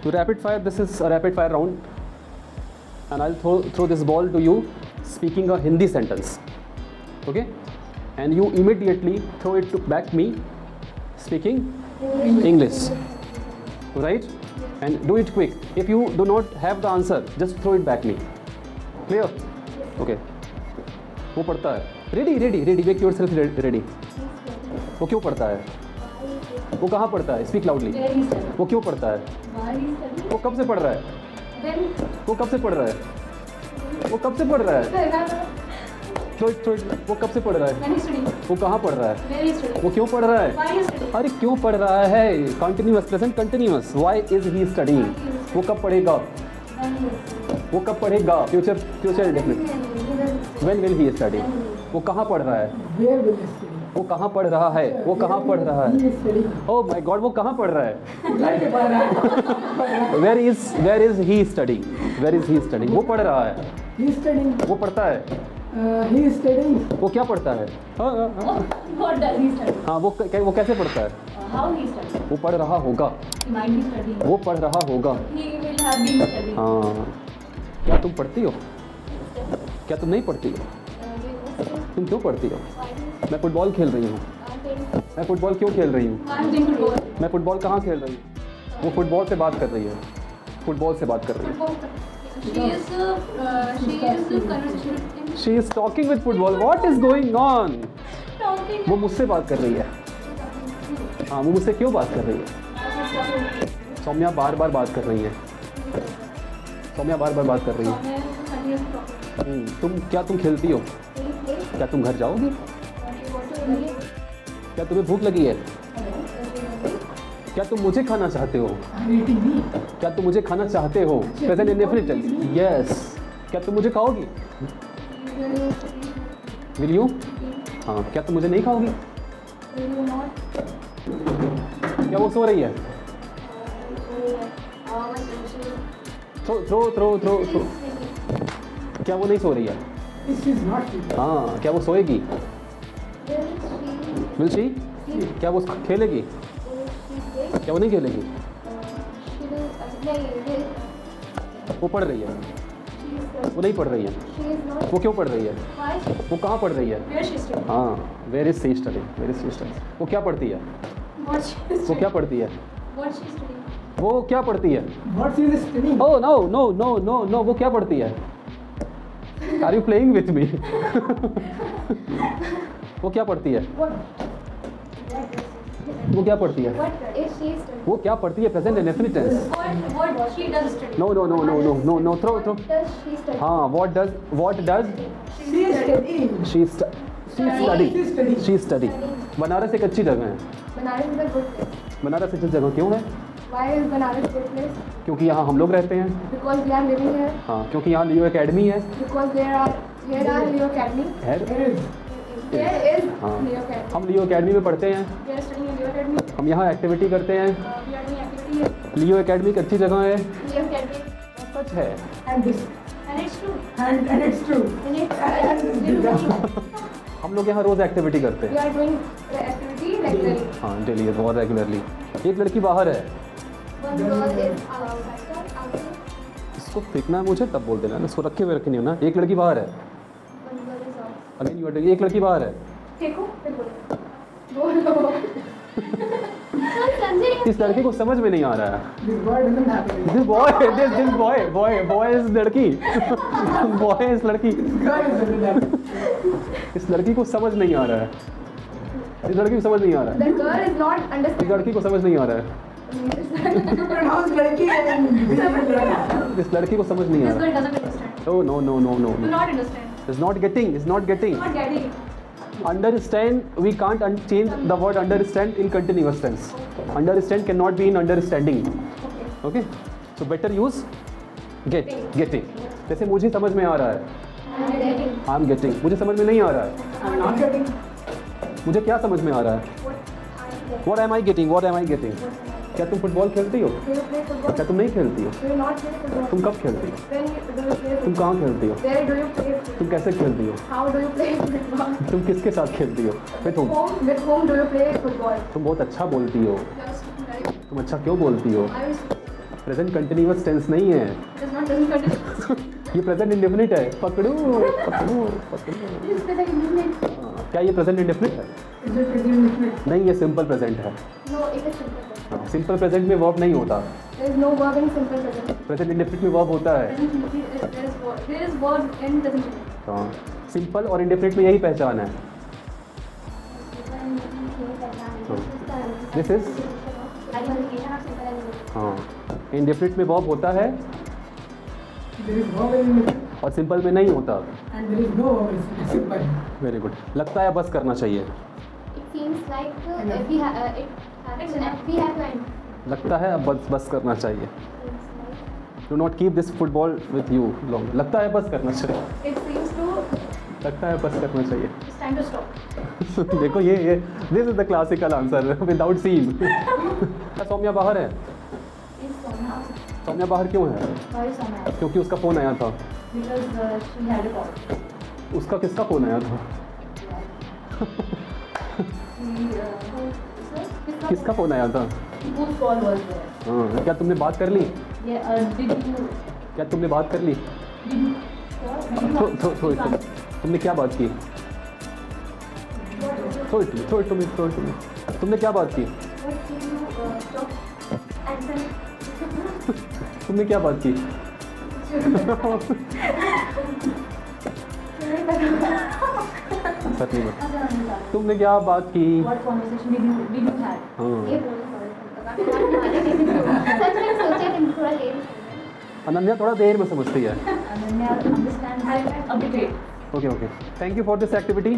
To rapid fire, this is a rapid fire round, and I'll throw this ball to you, speaking a Hindi sentence. Okay, and you immediately throw it back me, speaking English. Right? And do it quick. If you do not have the answer, just throw it back me. Clear? Okay. वो पढ़ता है. Ready. Make yourself ready. वो क्यों पढ़ता है? वो कहाँ पढ़ता है? Speak loudly. वो क्यों पढ़ता है? वो कब से पढ़ रहा है? वो कब से पढ़ रहा है? वो कब से पढ़ रहा है? वो कब से पढ़ रहा है? वो कहाँ पढ़ रहा है? वो क्यों पढ़ रहा है? अरे क्यों पढ़ रहा है? Continuous, present continuous. Why is he studying? वो कब पढ़ेगा? वो कब पढ़ेगा? Future indefinite. When will he study? वो कहाँ पढ़ रहा है? वो कहाँ पढ़ रहा है? वो कहाँ पढ़ रहा है? ओह माय गॉड, वो कहाँ पढ़ रहा है? Where is he studying? Where is he studying? वो पढ़ रहा है. वो पढ़ता है. He is studying. वो क्या पढ़ता है? What does he study? हाँ, वो कैसे पढ़ता है? How he study? वो पढ़ रहा होगा. He might be studying. वो पढ़ रहा होगा. He will have been studying. हाँ. क्या तुम पढ़ती हो? क्या तुम नहीं पढ़ती हो? तुम क्यों पढ़ती हो? मैं फुटबॉल खेल रही हूँ. मैं फुटबॉल क्यों खेल रही हूँ? I'm doing football. मैं फुटबॉल कहाँ खेल रही हूँ? वो फुटबॉल से बात कर रही है. फुटबॉल से बात कर रही है. She is conversation. She is talking with football. What is going on? Talking. वो मुझसे बात कर रही है. हाँ, वो मुझसे क्यों बात कर रही है? सौम्या बार बार बात कर रही है. सौम्या बार बार बात कर रही है. तुम खेलती हो? क्या तुम घर जाओगी? क्या तुम्हें भूख लगी है? क्या तुम मुझे खाना चाहते हो? क्या तुम मुझे खाना चाहते हो? Present indefinite. यस. क्या तुम मुझे खाओगी? Will you? हाँ. क्या तुम मुझे नहीं खाओगी? क्या वो सो रही है? थ्रो. क्या वो नहीं सो रही है? हाँ. क्या वो सोएगी? Will she? क्या वो खेलेगी? क्या वो नहीं खेलेगी? वो पढ़ रही है. वो नहीं पढ़ रही है. वो क्यों पढ़ रही है? वो कहाँ पढ़ रही है? हाँ. Where is she studying? Where is she studying? वो क्या पढ़ती है? वो क्या पढ़ती है? वो क्या पढ़ती है? Oh no. वो क्या पढ़ती है? Are you playing with me? वो क्या पढ़ती है? वो क्या पढ़ती है? वो क्या पढ़ती है? Present indefinite tense. What she does study. No. Throw. हाँ. What does she study? Banaras एक अच्छी जगह है. बनारस अच्छी जगह क्यों है? Why is Banaras good place? क्योंकि यहाँ हम लोग रहते हैं. Because we are living here. हाँ. क्योंकि यहाँ लियो एकेडमी है. Because here are Leo Academy. Here is हाँ. Leo Academy. हम लियो एकेडमी में पढ़ते हैं. We are studying in Leo Academy. हम यहाँ एक्टिविटी करते हैं. We are doing activity here. Leo academy एक अच्छी जगह है. Leo Academy. सच है. And this. And it's true. And it's true. And it's हम लोग यहाँ रोज एक्टिविटी करते We हैं. are doing the activity regularly. हाँ. डेली बहुत रेगुलरली. एक लड़की बाहर है. One girl is outside. इसको फेंकना है मुझे तब बोल देना. इसको रखे हुए रखे नहीं होना. एक लड़की बाहर है. One girl is out. Again you एक लड़की बाहर है. देखो फिर बोलो. इस लड़की को समझ में नहीं आ रहा है. This boy doesn't have any. This boy is लड़की. बॉय इज लड़की. इस लड़की को समझ नहीं आ रहा है. इस लड़की को समझ नहीं आ रहा है. The girl is not इस understanding. लड़की को समझ नहीं आ रहा है. Pronounce लड़की and इस लड़की को समझ नहीं आ this रहा है. girl doesn't understand. Oh no. Do not understand. Is not getting. Not getting it. Understand. We can't change the word understand in continuous tense. Understand cannot be in understanding. Okay. So better use getting. जैसे मुझे समझ में आ रहा है. I'm getting. I'm getting. मुझे समझ में नहीं आ रहा है. I'm not getting. मुझे क्या समझ में आ रहा है? What am I getting? क्या तुम फुटबॉल खेलती हो? Do you play football? क्या तुम नहीं खेलती हो? Do you not play football? तुम कब खेलती हो? When do you play तुम football? कहाँ खेलती हो? Where do you play football? तुम कैसे खेलती हो? How do you play football? तुम किसके साथ खेलती हो? फिर तुम With whom do you play football? बहुत अच्छा बोलती हो. तुम अच्छा क्यों बोलती हो? प्रेजेंट कंटिन्यूअस टेंस नहीं है, It is not doesn't continue. ये प्रेजेंट इंडेफिनिट है। पकड़ो पकड़ो पकड़ो। This is present indefinite. क्या ये प्रेजेंट इंडेफिनिट है? Is it present indefinite? नहीं, ये सिंपल प्रेजेंट है। No, it is simple present. Simple present में वर्ब नहीं होता, There is no verb in simple present. Present indefinite में वर्ब होता है। Present indefinite there is verb in present indefinite. हाँ, सिंपल और इंडेफिनिट में यही पहचान है। This is? Identification of simple and indefinite. हाँ, इंडेफिनिट में वर्ब होता है There is verb in indefinite और सिंपल में नहीं होता। and there is no verb in simple. Very good. लगता है बस करना चाहिए। It seems like if we have we have to end. लगता है अब बस बस करना चाहिए। Seems like do not keep this football with you long. लगता है बस करना चाहिए। It seems to लगता है बस करना चाहिए। it's time to stop. देखो ये this is the classical answer without seen. Saumya बाहर है। is Sona. सौम्या बाहर क्यों है? Why is Sona? क्योंकि उसका फ़ोन आया था। Because she had a call. उसका किसका फ़ोन आया था? किसका फ़ोन आया था? Whose call was there? हाँ, क्या तुमने बात कर ली? Yeah. Did you? क्या तुमने बात कर ली? Did you? What? तुमने क्या बात की? थोड़ी तुमने क्या बात की? What did you stop? Answer. तुमने क्या बात की? सच नहीं बता। तुमने क्या बात की? What conversation did you have? हाँ, ये सच में सोचा कि थोड़ा लेट अनन्या थोड़ा देर में समझती है। Ananya understands a bit late. Okay thank you for this activity.